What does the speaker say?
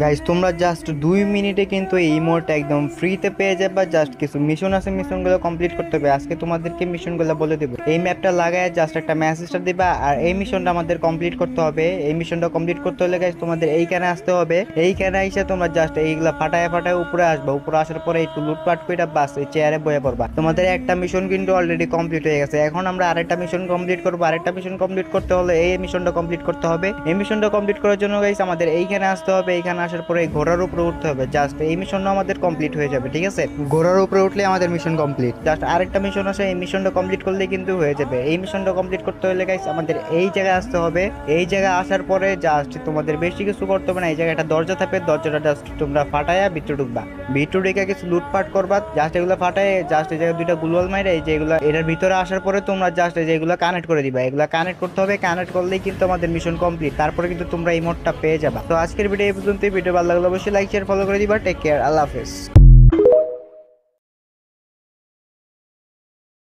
Guys তোমরা just 2 মিনিটে কিন্তু এই ইমোটটা একদম ফ্রিতে পেয়ে যাবে। জাস্ট কিছু মিশন আছে, মিশনগুলো কমপ্লিট করতে হবে। আজকে তোমাদেরকে মিশনগুলো বলে দেবো। এই ম্যাপটা লাগায় জাস্ট একটা মেসেজটা দিবা, আর এই মিশনটা আমাদের কমপ্লিট করতে হবে। এই মিশনটা কমপ্লিট করতে হলে গাইস তোমাদের এইখানে আসতে হবে। এইখানে এসে তোমরা জাস্ট এইগুলা ফাটায় ফাটায় উপরে আসবা। উপরে আসার পরে একটু লুটপাট করে বাস এই চেয়ারে বয়ে পড়বা। তোমাদের একটা মিশন কিন্তু অলরেডি কমপ্লিট হয়ে গেছে। এখন আমরা আরেকটা মিশন কমপ্লিট করবো। আরেকটা মিশন কমপ্লিট করতে হলে এই মিশনটা কমপ্লিট করতে হবে। এই মিশনটা কমপ্লিট করার জন্য গাইস আমাদের এইখানে আসতে হবে। এইখানে আসার পরে এই ঘোড়ার উপরে উঠতে হবে। জাস্ট এই মিশনটা আমাদের কমপ্লিট হয়ে যাবে, ঠিক আছে? ঘোড়ার উপরে উঠলে আমাদের মিশন কমপ্লিট। জাস্ট আরেকটা মিশন আছে, এই মিশনটা কমপ্লিট করলে কিন্তু হয়ে যাবে। এই মিশনটা কমপ্লিট করতে হলে গাইস আমাদের এই জায়গায় আসতে হবে। এই জায়গায় আসার পরে জাস্ট তোমাদের বেশি কিছু করতে হবে না। এই জায়গায় একটা দরজা থাকবে, দরজাটা জাস্ট তোমরা ফাটায়া ভিতরে ঢুকবা। ভিতরে ঢুকে কিছু লুটপাট করবা। জাস্ট এগুলো ফাটায় জাস্ট এই জায়গায় দুইটা গুলওয়াল মাইরে এই যে এগুলো এটার ভিতরে আসার পরে তোমরা জাস্ট এই যে এগুলো কানেক্ট করে দিবা। এগুলো কানেক্ট করতে হবে। কানেক্ট করলেই কিন্তু আমাদের মিশন কমপ্লিট। তারপরে কিন্তু তোমরা এই মোডটা পেয়ে যাবা। তো আজকের ভিডিও এই পর্যন্ত। ভিডিও ভালো লাগলে অবশ্যই লাইক শেয়ার ফলো করে দিবা। টেক কেয়ার, আল্লাহ হাফেজ।